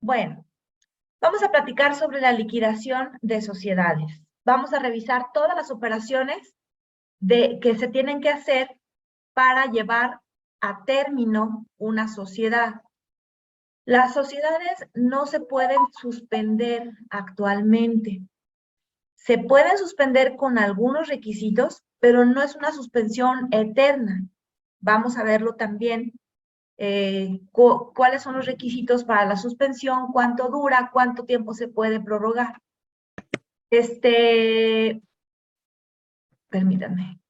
Bueno, vamos a platicar sobre la liquidación de sociedades. Vamos a revisar todas las operaciones que se tienen que hacer para llevar a término una sociedad. Las sociedades no se pueden suspender actualmente. Se pueden suspender con algunos requisitos, pero no es una suspensión eterna. Vamos a verlo también. ¿Cuáles son los requisitos para la suspensión? ¿Cuánto dura? ¿Cuánto tiempo se puede prorrogar? Permítanme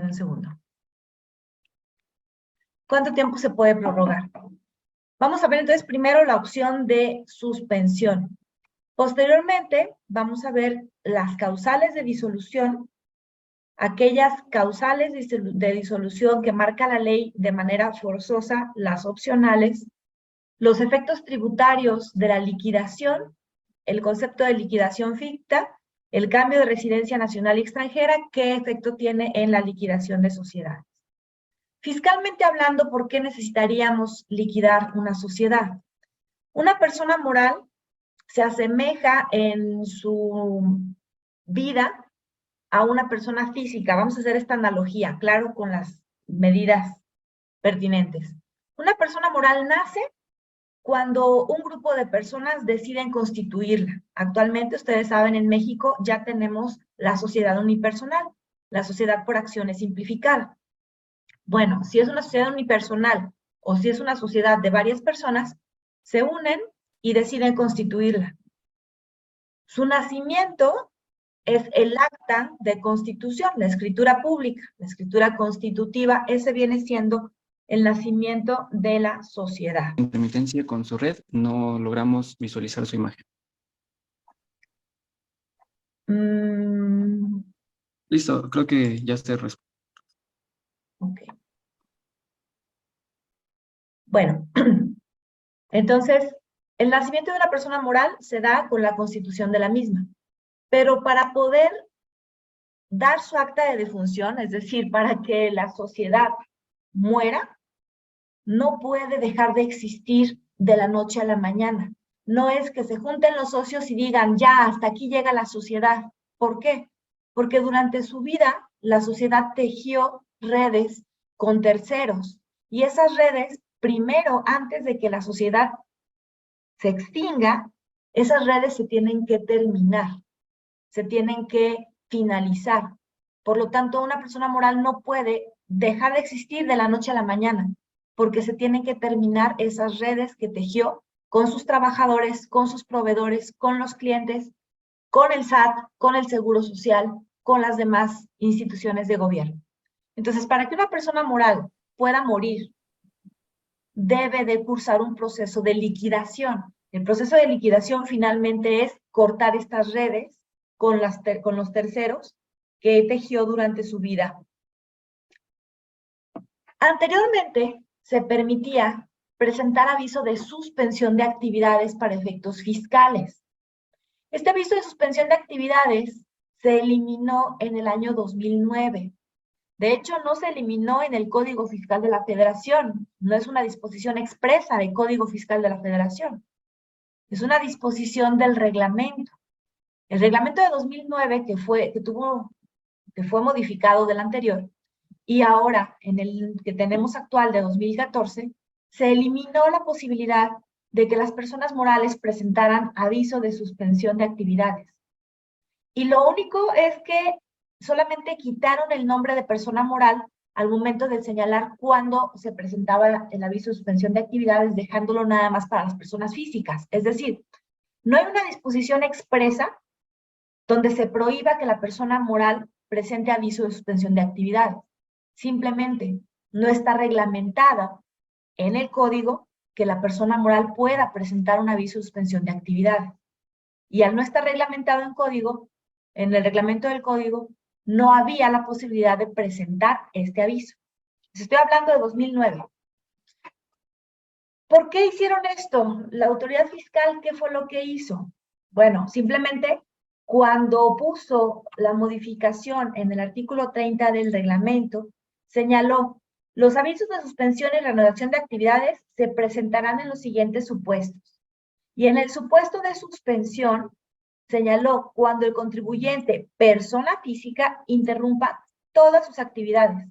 un segundo. ¿Cuánto tiempo se puede prorrogar? Vamos a ver entonces primero la opción de suspensión. Posteriormente, vamos a ver las causales de disolución, aquellas causales de disolución que marca la ley de manera forzosa, las opcionales, los efectos tributarios de la liquidación, el concepto de liquidación ficta, el cambio de residencia nacional y extranjera, qué efecto tiene en la liquidación de sociedades. Fiscalmente hablando, ¿por qué necesitaríamos liquidar una sociedad? Una persona moral se asemeja en su vida a una persona física. Vamos a hacer esta analogía, claro, con las medidas pertinentes. Una persona moral nace cuando un grupo de personas deciden constituirla. Actualmente, ustedes saben, en México ya tenemos la sociedad unipersonal, la sociedad por acciones simplificada. Bueno, si es una sociedad unipersonal o si es una sociedad de varias personas, se unen y deciden constituirla. Su nacimiento es el acta de constitución, la escritura pública, la escritura constitutiva, ese viene siendo el nacimiento de la sociedad. Intermitencia con su red, no logramos visualizar su imagen. Listo, creo que ya se responde. Ok. Bueno, entonces, el nacimiento de una persona moral se da con la constitución de la misma, pero para poder dar su acta de defunción, es decir, para que la sociedad muera, no puede dejar de existir de la noche a la mañana. No es que se junten los socios y digan, ya, hasta aquí llega la sociedad. ¿Por qué? Porque durante su vida la sociedad tejió redes con terceros y esas redes, primero, antes de que la sociedad se extinga, esas redes se tienen que terminar, se tienen que finalizar. Por lo tanto, una persona moral no puede dejar de existir de la noche a la mañana, porque se tienen que terminar esas redes que tejió con sus trabajadores, con sus proveedores, con los clientes, con el SAT, con el Seguro Social, con las demás instituciones de gobierno. Entonces, para que una persona moral pueda morir, debe de cursar un proceso de liquidación. El proceso de liquidación finalmente es cortar estas redes con los terceros que tejió durante su vida. Anteriormente, se permitía presentar aviso de suspensión de actividades para efectos fiscales. Este aviso de suspensión de actividades se eliminó en el año 2009. De hecho, no se eliminó en el Código Fiscal de la Federación. No es una disposición expresa del Código Fiscal de la Federación. Es una disposición del reglamento. El reglamento de 2009 que fue modificado del anterior, y ahora en el que tenemos actual de 2014, se eliminó la posibilidad de que las personas morales presentaran aviso de suspensión de actividades. Y lo único es que solamente quitaron el nombre de persona moral al momento de señalar cuándo se presentaba el aviso de suspensión de actividades, dejándolo nada más para las personas físicas. Es decir, no hay una disposición expresa donde se prohíba que la persona moral presente aviso de suspensión de actividades. Simplemente no está reglamentado en el código que la persona moral pueda presentar un aviso de suspensión de actividades. Y al no estar reglamentado en el reglamento del código, no había la posibilidad de presentar este aviso. Estoy hablando de 2009. ¿Por qué hicieron esto? La autoridad fiscal, ¿qué fue lo que hizo? Bueno, simplemente cuando puso la modificación en el artículo 30 del reglamento, señaló Los avisos de suspensión y reanudación de actividades se presentarán en los siguientes supuestos. Y en el supuesto de suspensión, señaló cuando el contribuyente, persona física, interrumpa todas sus actividades.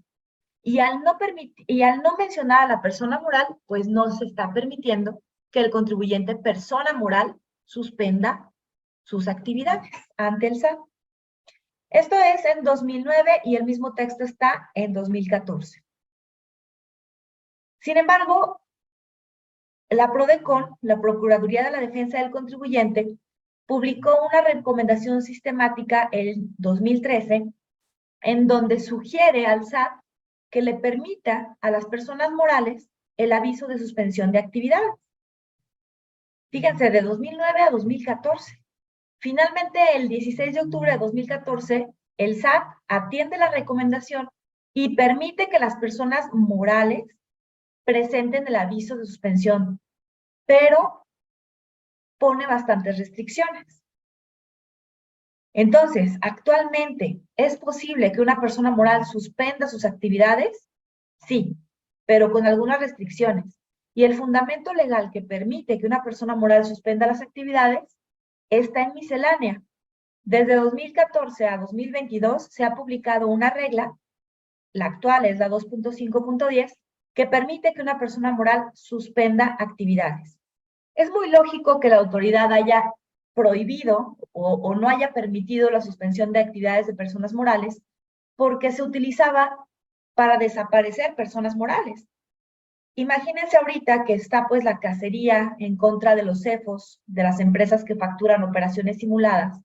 Y al no mencionar a la persona moral, pues no se está permitiendo que el contribuyente, persona moral, suspenda sus actividades ante el SAT. Esto es en 2009 y el mismo texto está en 2014. Sin embargo, la PRODECON, la Procuraduría de la Defensa del Contribuyente, publicó una recomendación sistemática en 2013 en donde sugiere al SAT que le permita a las personas morales el aviso de suspensión de actividades. Fíjense, de 2009 a 2014. Finalmente, el 16 de octubre de 2014, el SAT atiende la recomendación y permite que las personas morales presenten el aviso de suspensión, pero pone bastantes restricciones. Entonces, actualmente, ¿es posible que una persona moral suspenda sus actividades? Sí, pero con algunas restricciones. Y el fundamento legal que permite que una persona moral suspenda las actividades está en miscelánea. Desde 2014 a 2022 se ha publicado una regla, la actual es la 2.5.10, que permite que una persona moral suspenda actividades. Es muy lógico que la autoridad haya prohibido o no haya permitido la suspensión de actividades de personas morales porque se utilizaba para desaparecer personas morales. Imagínense ahorita que está pues la cacería en contra de los CEFOs, de las empresas que facturan operaciones simuladas,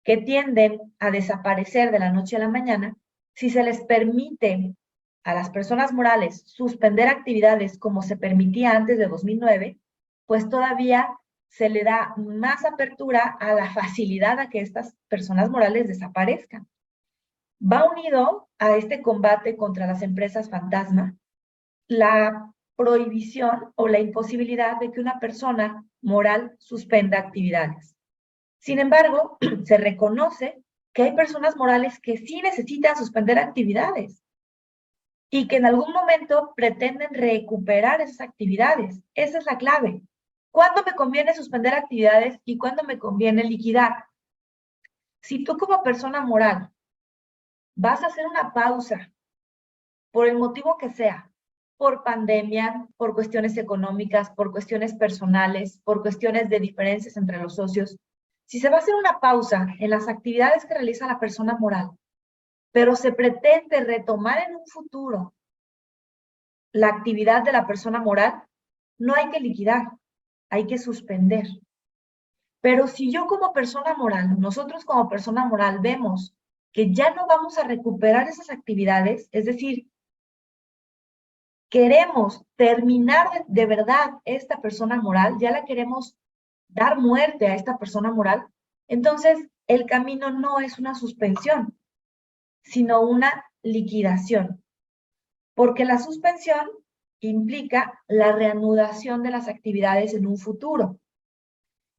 que tienden a desaparecer de la noche a la mañana. Si se les permite a las personas morales suspender actividades como se permitía antes de 2009, pues todavía se le da más apertura a la facilidad a que estas personas morales desaparezcan. Va unido a este combate contra las empresas fantasma la prohibición o la imposibilidad de que una persona moral suspenda actividades. Sin embargo, se reconoce que hay personas morales que sí necesitan suspender actividades y que en algún momento pretenden recuperar esas actividades. Esa es la clave. ¿Cuándo me conviene suspender actividades y cuándo me conviene liquidar? Si tú como persona moral vas a hacer una pausa por el motivo que sea, por pandemia, por cuestiones económicas, por cuestiones personales, por cuestiones de diferencias entre los socios, si se va a hacer una pausa en las actividades que realiza la persona moral, pero se pretende retomar en un futuro la actividad de la persona moral, no hay que liquidar, hay que suspender. Pero si yo como persona moral, nosotros como persona moral vemos que ya no vamos a recuperar esas actividades, es decir, queremos terminar de verdad esta persona moral, ya la queremos dar muerte a esta persona moral, entonces el camino no es una suspensión, sino una liquidación. Porque la suspensión implica la reanudación de las actividades en un futuro.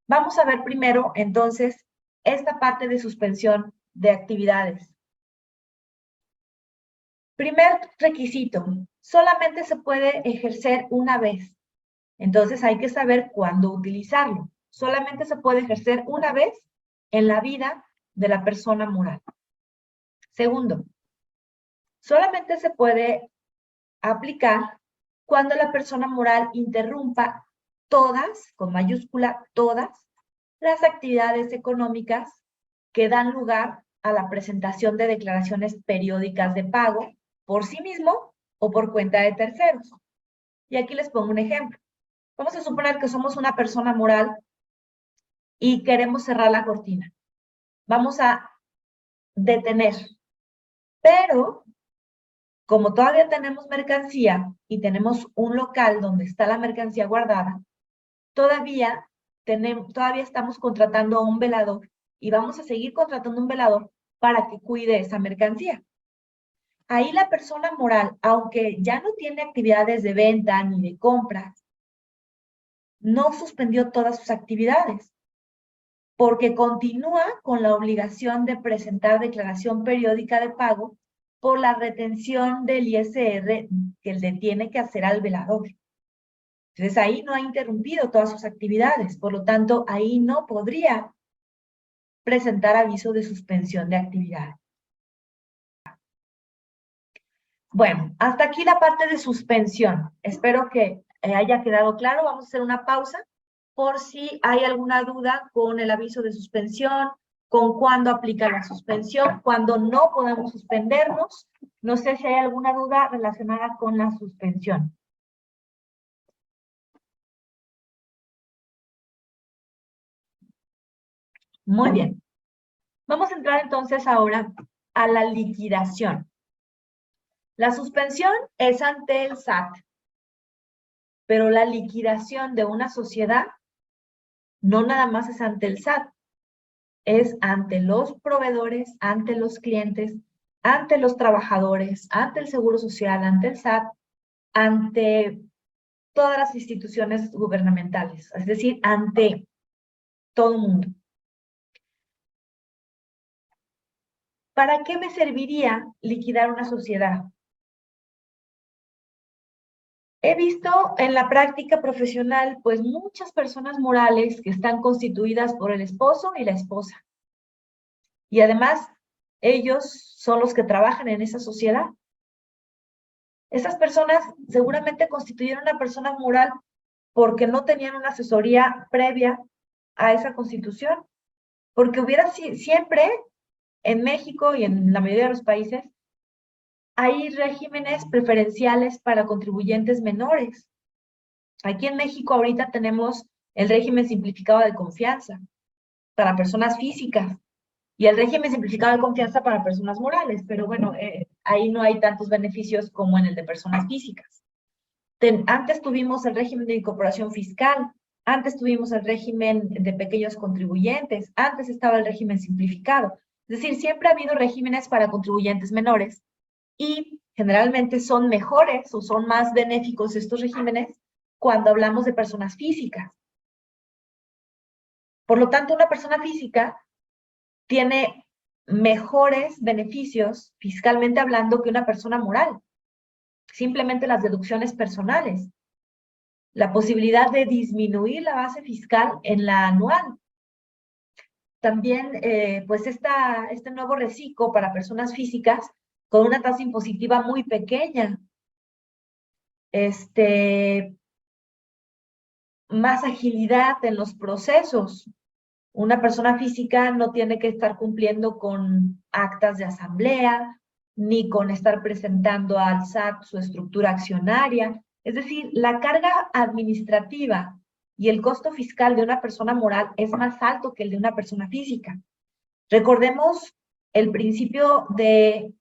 Vamos a ver primero, entonces, esta parte de suspensión de actividades. Primer requisito, solamente se puede ejercer una vez. Entonces hay que saber cuándo utilizarlo. Solamente se puede ejercer una vez en la vida de la persona moral. Segundo, solamente se puede aplicar cuando la persona moral interrumpa todas, con mayúscula, todas, las actividades económicas que dan lugar a la presentación de declaraciones periódicas de pago por sí mismo o por cuenta de terceros. Y aquí les pongo un ejemplo. Vamos a suponer que somos una persona moral y queremos cerrar la cortina. Vamos a detener. Pero, como todavía tenemos mercancía y tenemos un local donde está la mercancía guardada, todavía estamos contratando a un velador y vamos a seguir contratando un velador para que cuide esa mercancía. Ahí la persona moral, aunque ya no tiene actividades de venta ni de compra, no suspendió todas sus actividades, porque continúa con la obligación de presentar declaración periódica de pago por la retención del ISR que le tiene que hacer al velador. Entonces ahí no ha interrumpido todas sus actividades, por lo tanto ahí no podría presentar aviso de suspensión de actividad. Bueno, hasta aquí la parte de suspensión. Espero que haya quedado claro. Vamos a hacer una pausa por si hay alguna duda con el aviso de suspensión, con cuándo aplica la suspensión, cuándo no podemos suspendernos. No sé si hay alguna duda relacionada con la suspensión. Muy bien. Vamos a entrar entonces ahora a la liquidación. La suspensión es ante el SAT, pero la liquidación de una sociedad no nada más es ante el SAT, es ante los proveedores, ante los clientes, ante los trabajadores, ante el Seguro Social, ante el SAT, ante todas las instituciones gubernamentales, es decir, ante todo el mundo. ¿Para qué me serviría liquidar una sociedad? He visto en la práctica profesional, pues, muchas personas morales que están constituidas por el esposo y la esposa. Y además, ellos son los que trabajan en esa sociedad. Esas personas seguramente constituyeron una persona moral porque no tenían una asesoría previa a esa constitución. Porque hubiera siempre, en México y en la mayoría de los países, hay regímenes preferenciales para contribuyentes menores. Aquí en México ahorita tenemos el régimen simplificado de confianza para personas físicas y el régimen simplificado de confianza para personas morales, pero bueno, ahí no hay tantos beneficios como en el de personas físicas. Antes tuvimos el régimen de incorporación fiscal, antes tuvimos el régimen de pequeños contribuyentes, antes estaba el régimen simplificado. Es decir, siempre ha habido regímenes para contribuyentes menores y generalmente son mejores o son más benéficos estos regímenes cuando hablamos de personas físicas. Por lo tanto, una persona física tiene mejores beneficios fiscalmente hablando que una persona moral. Simplemente las deducciones personales. La posibilidad de disminuir la base fiscal en la anual. También, pues, este nuevo reciclo para personas físicas con una tasa impositiva muy pequeña. Más agilidad en los procesos. Una persona física no tiene que estar cumpliendo con actas de asamblea, ni con estar presentando al SAT su estructura accionaria. Es decir, la carga administrativa y el costo fiscal de una persona moral es más alto que el de una persona física. Recordemos el principio que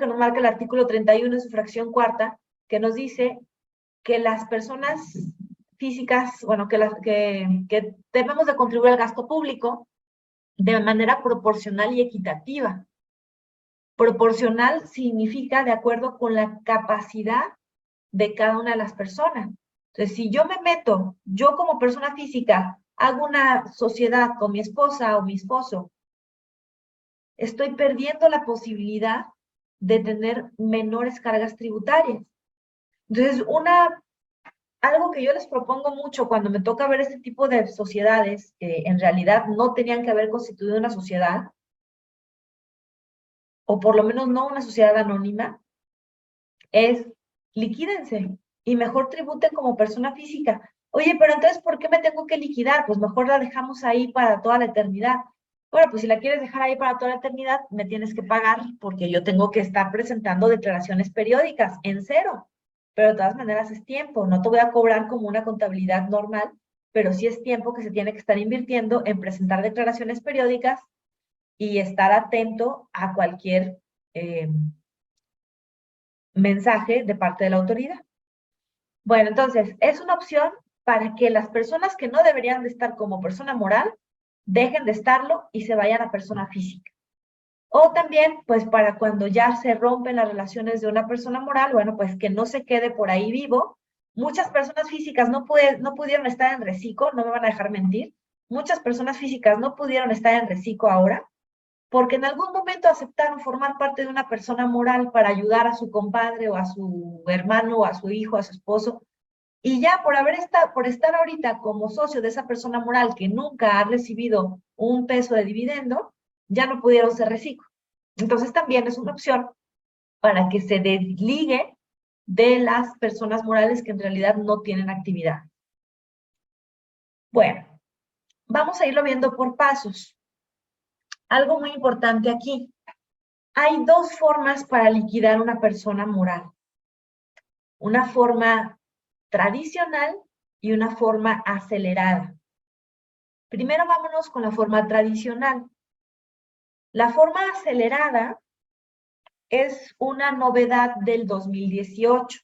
nos marca el artículo 31 en su fracción cuarta, que nos dice que las personas físicas, bueno, que debemos de contribuir al gasto público de manera proporcional y equitativa. Proporcional significa de acuerdo con la capacidad de cada una de las personas. Entonces, si yo me meto, yo como persona física, hago una sociedad con mi esposa o mi esposo, estoy perdiendo la posibilidad de tener menores cargas tributarias. Entonces, algo que yo les propongo mucho cuando me toca ver este tipo de sociedades que en realidad no tenían que haber constituido una sociedad, o por lo menos no una sociedad anónima, es liquídense y mejor tributen como persona física. Oye, pero entonces, ¿por qué me tengo que liquidar? Pues mejor la dejamos ahí para toda la eternidad. Bueno, pues si la quieres dejar ahí para toda la eternidad, me tienes que pagar porque yo tengo que estar presentando declaraciones periódicas en cero. Pero de todas maneras es tiempo, no te voy a cobrar como una contabilidad normal, pero sí es tiempo que se tiene que estar invirtiendo en presentar declaraciones periódicas y estar atento a cualquier mensaje de parte de la autoridad. Bueno, entonces, es una opción para que las personas que no deberían de estar como persona moral dejen de estarlo y se vayan a persona física. O también, pues, para cuando ya se rompen las relaciones de una persona moral, bueno, pues que no se quede por ahí vivo. Muchas personas físicas no pudieron estar en reciclo, no me van a dejar mentir. Muchas personas físicas no pudieron estar en reciclo ahora porque en algún momento aceptaron formar parte de una persona moral para ayudar a su compadre o a su hermano o a su hijo, a su esposo, y ya por estar ahorita como socio de esa persona moral que nunca ha recibido un peso de dividendo, ya no pudieron ser reciclo. Entonces también es una opción para que se desligue de las personas morales que en realidad no tienen actividad. Bueno, vamos a irlo viendo por pasos. Algo muy importante aquí. Hay dos formas para liquidar una persona moral. Una forma tradicional y una forma acelerada. Primero vámonos con la forma tradicional. La forma acelerada es una novedad del 2018.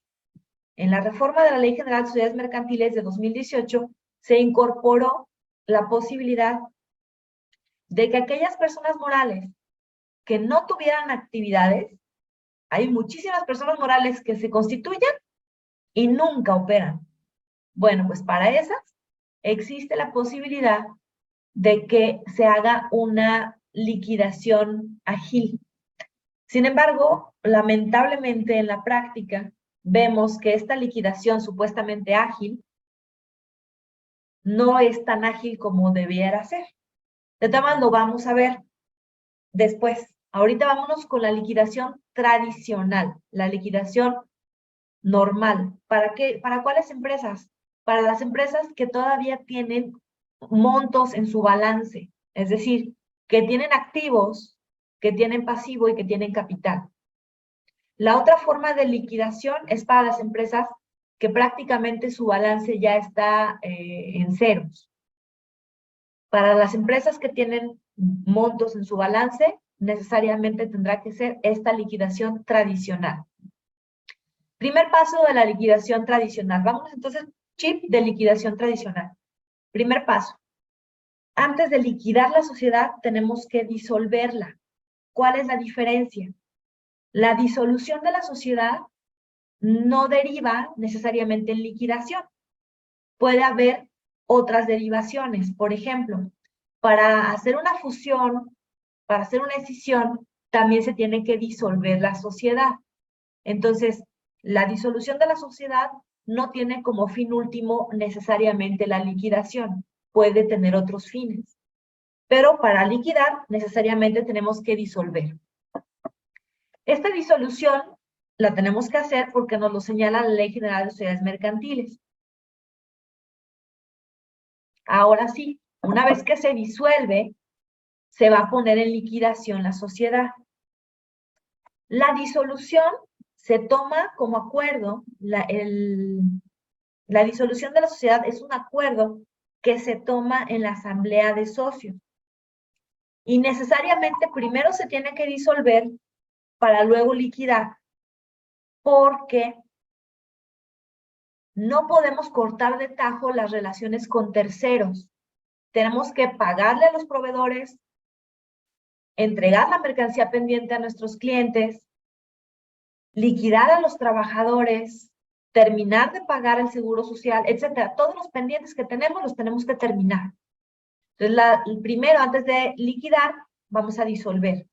En la reforma de la Ley General de Sociedades Mercantiles de 2018 se incorporó la posibilidad de que aquellas personas morales que no tuvieran actividades, hay muchísimas personas morales que se constituyen y nunca operan. Bueno, pues para esas existe la posibilidad de que se haga una liquidación ágil. Sin embargo, lamentablemente en la práctica vemos que esta liquidación supuestamente ágil no es tan ágil como debiera ser. De todas maneras, lo vamos a ver después. Ahorita vámonos con la liquidación tradicional, la liquidación normal. ¿Para qué? ¿Para cuáles empresas? Para las empresas que todavía tienen montos en su balance, es decir, que tienen activos, que tienen pasivo y que tienen capital. La otra forma de liquidación es para las empresas que prácticamente su balance ya está en ceros. Para las empresas que tienen montos en su balance, necesariamente tendrá que ser esta liquidación tradicional. Primer paso de la liquidación tradicional. Vamos entonces, chip de liquidación tradicional. Primer paso. Antes de liquidar la sociedad, tenemos que disolverla. ¿Cuál es la diferencia? La disolución de la sociedad no deriva necesariamente en liquidación. Puede haber otras derivaciones. Por ejemplo, para hacer una fusión, para hacer una escisión, también se tiene que disolver la sociedad. Entonces, la disolución de la sociedad no tiene como fin último necesariamente la liquidación. Puede tener otros fines. Pero para liquidar, necesariamente tenemos que disolver. Esta disolución la tenemos que hacer porque nos lo señala la Ley General de Sociedades Mercantiles. Ahora sí, una vez que se disuelve, se va a poner en liquidación la sociedad. La disolución se toma como acuerdo, la disolución de la sociedad es un acuerdo que se toma en la asamblea de socios. Y necesariamente primero se tiene que disolver para luego liquidar, porque no podemos cortar de tajo las relaciones con terceros. Tenemos que pagarle a los proveedores, entregar la mercancía pendiente a nuestros clientes, liquidar a los trabajadores, terminar de pagar el seguro social, etcétera. Todos los pendientes que tenemos los tenemos que terminar. Entonces, primero, antes de liquidar, vamos a disolver.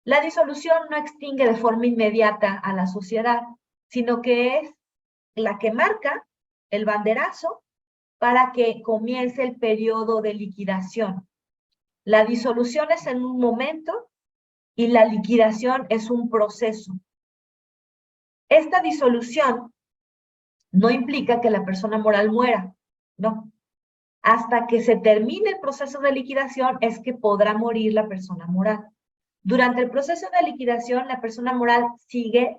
La disolución no extingue de forma inmediata a la sociedad, sino que es la que marca el banderazo para que comience el periodo de liquidación. La disolución es en un momento y la liquidación es un proceso. Esta disolución no implica que la persona moral muera, no. Hasta que se termine el proceso de liquidación es que podrá morir la persona moral. Durante el proceso de liquidación, la persona moral sigue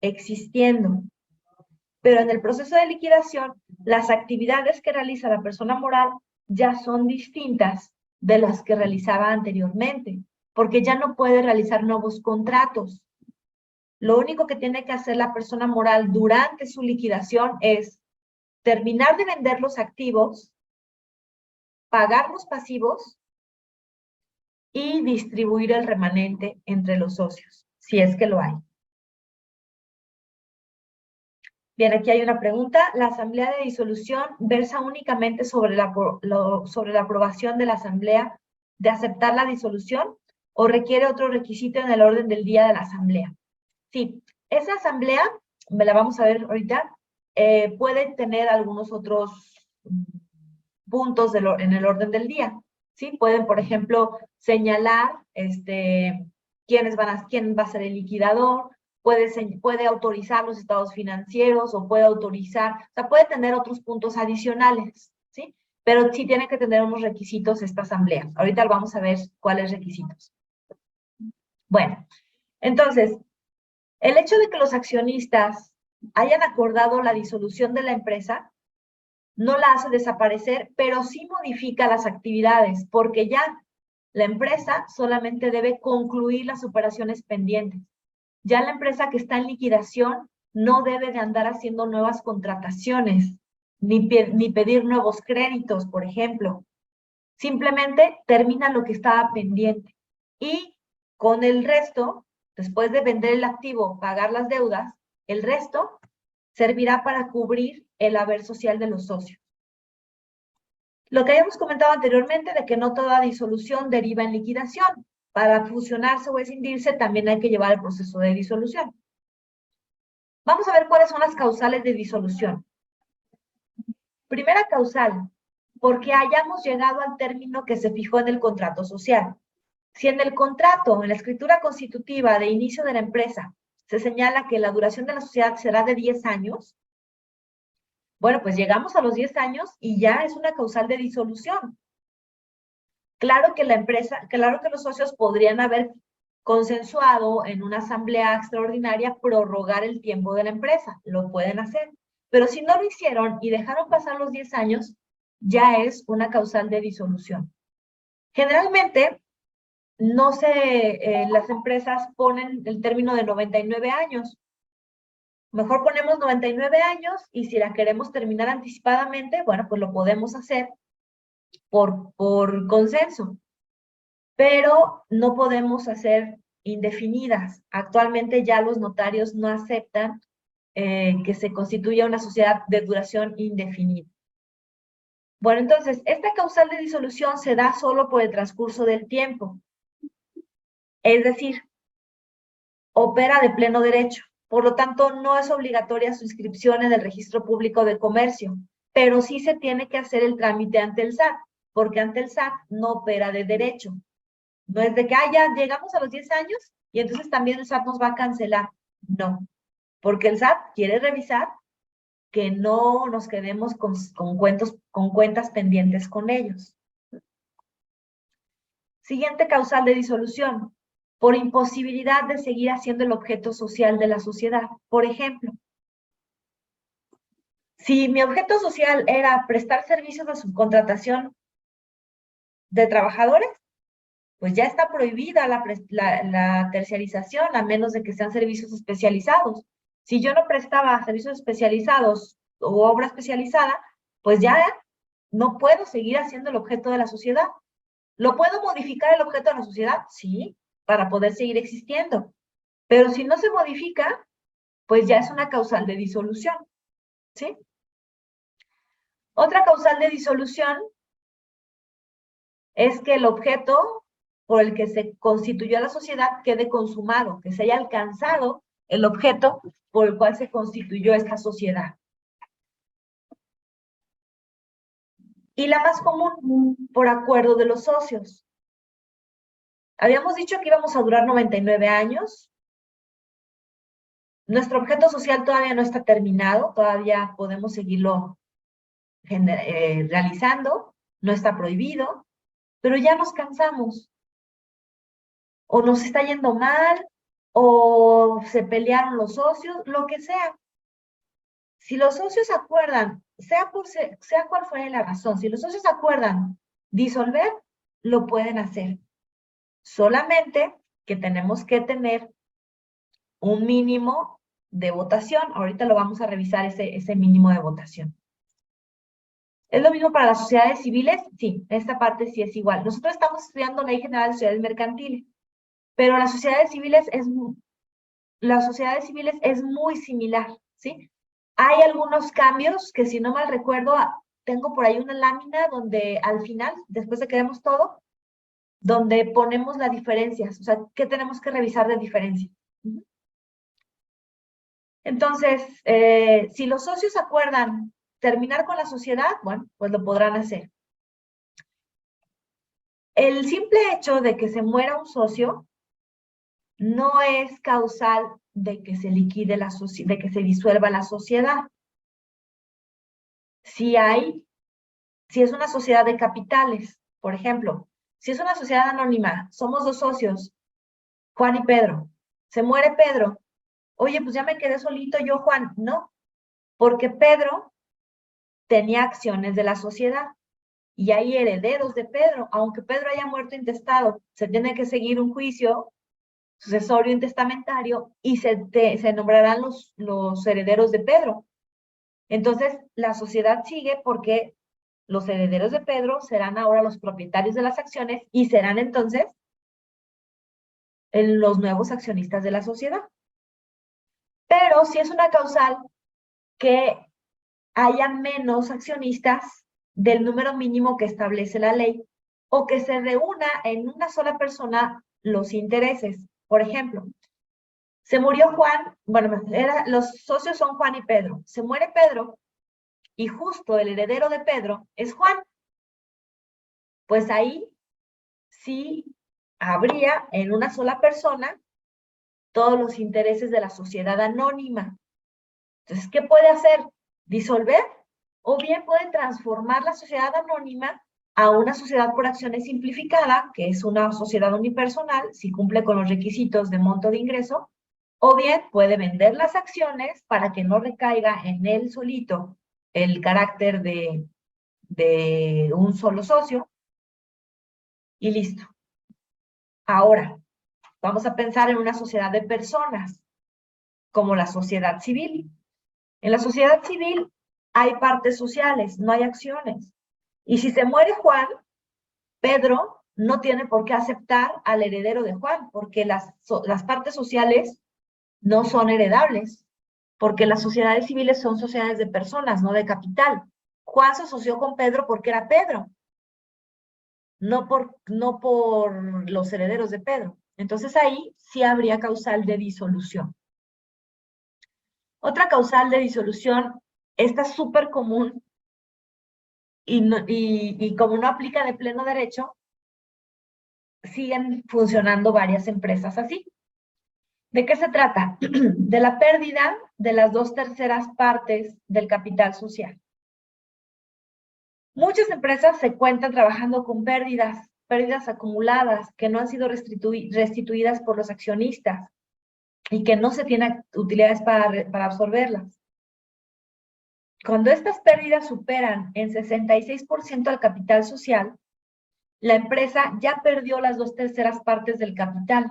existiendo. Pero en el proceso de liquidación, las actividades que realiza la persona moral ya son distintas de las que realizaba anteriormente, porque ya no puede realizar nuevos contratos. Lo único que tiene que hacer la persona moral durante su liquidación es terminar de vender los activos, pagar los pasivos y distribuir el remanente entre los socios, si es que lo hay. Bien, aquí hay una pregunta. ¿La asamblea de disolución versa únicamente sobre la aprobación de la asamblea de aceptar la disolución? o requiere otro requisito en el orden del día de la asamblea. Sí, esa asamblea, me la vamos a ver ahorita, puede tener algunos otros puntos en el orden del día. ¿Sí? Pueden, por ejemplo, señalar quién va a ser el liquidador, puede autorizar los estados financieros o puede autorizar, o sea, puede tener otros puntos adicionales, ¿sí? Pero sí tiene que tener unos requisitos esta asamblea. Ahorita vamos a ver cuáles requisitos. Bueno, entonces, el hecho de que los accionistas hayan acordado la disolución de la empresa no la hace desaparecer, pero sí modifica las actividades, porque ya la empresa solamente debe concluir las operaciones pendientes. Ya la empresa que está en liquidación no debe de andar haciendo nuevas contrataciones, ni pedir nuevos créditos, por ejemplo. Simplemente termina lo que estaba pendiente. Y con el resto, después de vender el activo, pagar las deudas, el resto servirá para cubrir el haber social de los socios. Lo que habíamos comentado anteriormente de que no toda disolución deriva en liquidación. Para fusionarse o escindirse también hay que llevar el proceso de disolución. Vamos a ver cuáles son las causales de disolución. Primera causal, porque hayamos llegado al término que se fijó en el contrato social. Si en el contrato, en la escritura constitutiva de inicio de la empresa, se señala que la duración de la sociedad será de 10 años, bueno, pues llegamos a los 10 años y ya es una causal de disolución. Claro que los socios podrían haber consensuado en una asamblea extraordinaria prorrogar el tiempo de la empresa, lo pueden hacer. Pero si no lo hicieron y dejaron pasar los 10 años, ya es una causal de disolución. Generalmente, las empresas ponen el término de 99 años. Mejor ponemos 99 años y si la queremos terminar anticipadamente, bueno, pues lo podemos hacer por consenso. Pero no podemos hacer indefinidas. Actualmente ya los notarios no aceptan que se constituya una sociedad de duración indefinida. Bueno, entonces, esta causal de disolución se da solo por el transcurso del tiempo. Es decir, opera de pleno derecho. Por lo tanto, no es obligatoria su inscripción en el Registro Público de Comercio, pero sí se tiene que hacer el trámite ante el SAT, porque ante el SAT no opera de derecho. No es de que, ya llegamos a los 10 años y entonces también el SAT nos va a cancelar. No, porque el SAT quiere revisar que no nos quedemos con cuentas pendientes con ellos. Siguiente causal de disolución, por imposibilidad de seguir haciendo el objeto social de la sociedad. Por ejemplo, si mi objeto social era prestar servicios de subcontratación de trabajadores, pues ya está prohibida la terciarización, a menos de que sean servicios especializados. Si yo no prestaba servicios especializados o obra especializada, pues ya no puedo seguir haciendo el objeto de la sociedad. ¿Lo puedo modificar el objeto de la sociedad? Sí, para poder seguir existiendo. Pero si no se modifica, pues ya es una causal de disolución, ¿sí? Otra causal de disolución es que el objeto por el que se constituyó la sociedad quede consumado, que se haya alcanzado el objeto por el cual se constituyó esta sociedad. Y la más común, por acuerdo de los socios. Habíamos dicho que íbamos a durar 99 años. Nuestro objeto social todavía no está terminado, todavía podemos seguirlo realizando, no está prohibido, pero ya nos cansamos. O nos está yendo mal, o se pelearon los socios, lo que sea. Si los socios acuerdan, sea cual fuera la razón, si los socios acuerdan disolver, lo pueden hacer. Solamente que tenemos que tener un mínimo de votación. Ahorita lo vamos a revisar ese mínimo de votación. ¿Es lo mismo para las sociedades civiles? Sí, esta parte sí es igual. Nosotros estamos estudiando Ley General de Sociedades Mercantiles, pero las sociedades civiles es muy similar, ¿sí? Hay algunos cambios que, si no mal recuerdo, tengo por ahí una lámina donde al final, después de que vemos todo, donde ponemos las diferencias, o sea, ¿qué tenemos que revisar de diferencia? Entonces, si los socios acuerdan terminar con la sociedad, bueno, pues lo podrán hacer. El simple hecho de que se muera un socio no es causal de que se liquide de que se disuelva la sociedad. Si es una sociedad de capitales, por ejemplo, si es una sociedad anónima, somos dos socios, Juan y Pedro, se muere Pedro, oye, pues ya me quedé solito yo, Juan, no, porque Pedro tenía acciones de la sociedad y hay herederos de Pedro, aunque Pedro haya muerto intestado, se tiene que seguir un juicio sucesorio intestamentario y se nombrarán los herederos de Pedro. Entonces, la sociedad sigue porque los herederos de Pedro serán ahora los propietarios de las acciones y serán entonces los nuevos accionistas de la sociedad. Pero si es una causal que haya menos accionistas del número mínimo que establece la ley o que se reúna en una sola persona los intereses. Por ejemplo, se murió Juan, bueno, los socios son Juan y Pedro. Se muere Pedro y justo el heredero de Pedro es Juan. Pues ahí sí habría en una sola persona todos los intereses de la sociedad anónima. Entonces, ¿qué puede hacer? Disolver o bien puede transformar la sociedad anónima a una sociedad por acciones simplificada, que es una sociedad unipersonal, si cumple con los requisitos de monto de ingreso, o bien puede vender las acciones para que no recaiga en él solito el carácter de un solo socio, y listo. Ahora, vamos a pensar en una sociedad de personas, como la sociedad civil. En la sociedad civil hay partes sociales, no hay acciones. Y si se muere Juan, Pedro no tiene por qué aceptar al heredero de Juan, porque las partes sociales no son heredables, porque las sociedades civiles son sociedades de personas, no de capital. Juan se asoció con Pedro porque era Pedro, no por los herederos de Pedro. Entonces ahí sí habría causal de disolución. Otra causal de disolución, esta es súper común y como no aplica de pleno derecho, siguen funcionando varias empresas así. ¿De qué se trata? De la pérdida de las 2/3 partes del capital social. Muchas empresas se cuentan trabajando con pérdidas acumuladas que no han sido restituidas por los accionistas y que no se tienen utilidades para absorberlas. Cuando estas pérdidas superan en 66% al capital social, la empresa ya perdió las 2/3 partes del capital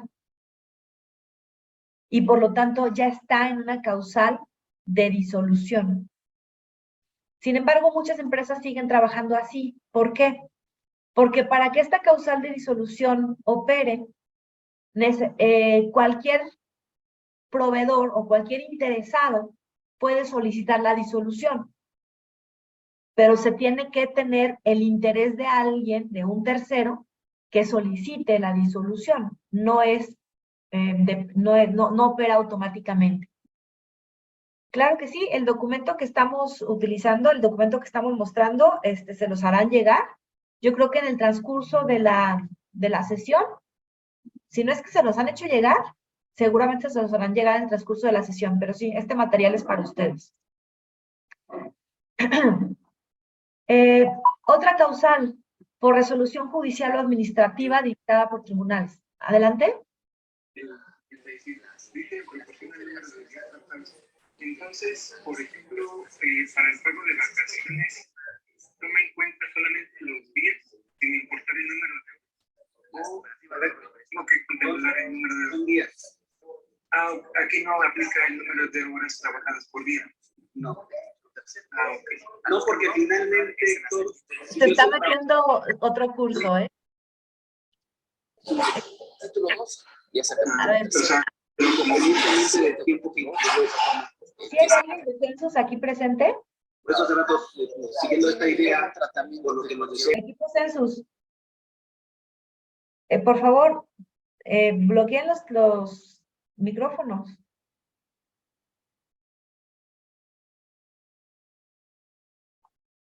y por lo tanto ya está en una causal de disolución. Sin embargo, muchas empresas siguen trabajando así. ¿Por qué? Porque para que esta causal de disolución opere, cualquier proveedor o cualquier interesado puede solicitar la disolución, pero se tiene que tener el interés de alguien, de un tercero, que solicite la disolución. No opera automáticamente. Claro que sí, el documento que estamos utilizando, el documento que estamos mostrando, se los harán llegar. Yo creo que en el transcurso de la sesión, si no es que se los han hecho llegar, seguramente se los harán llegar en el transcurso de la sesión, pero sí, este material es para ustedes. Otra causal, por resolución judicial o administrativa dictada por tribunales. Adelante. Entonces, por ejemplo, para el pago de vacaciones, toma en cuenta solamente los días, sin importar el número de horas. O, a ver, tengo que contemplar el número de días. Aquí no aplica el número de horas trabajadas por día. No. Okay. No, porque finalmente se está metiendo otro curso, ¿eh? Ya sacaron. Pero como mucho de tiempo que ¿Sí hay alguien de Census aquí presente? Por eso hace rato, siguiendo esta idea, por lo que nos decía. Equipo Census. Por favor, bloqueen los micrófonos.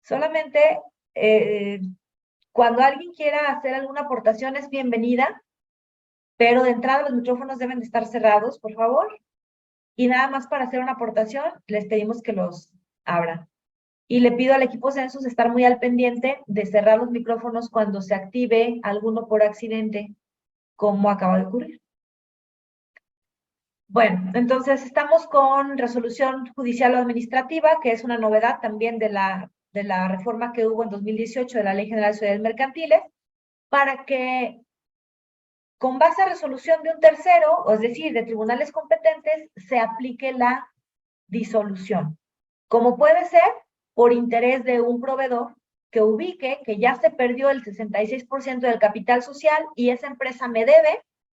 Solamente cuando alguien quiera hacer alguna aportación es bienvenida, pero de entrada los micrófonos deben de estar cerrados, por favor. Y nada más para hacer una aportación, les pedimos que los abran. Y le pido al equipo Census estar muy al pendiente de cerrar los micrófonos cuando se active alguno por accidente, como acaba de ocurrir. Bueno, entonces estamos con resolución judicial o administrativa, que es una novedad también de la reforma que hubo en 2018 de la Ley General de Sociedades Mercantiles, para que con base a resolución de un tercero, es decir, de tribunales competentes, se aplique la disolución. Como puede ser por interés de un proveedor que ubique que ya se perdió el 66% del capital social y esa empresa me debe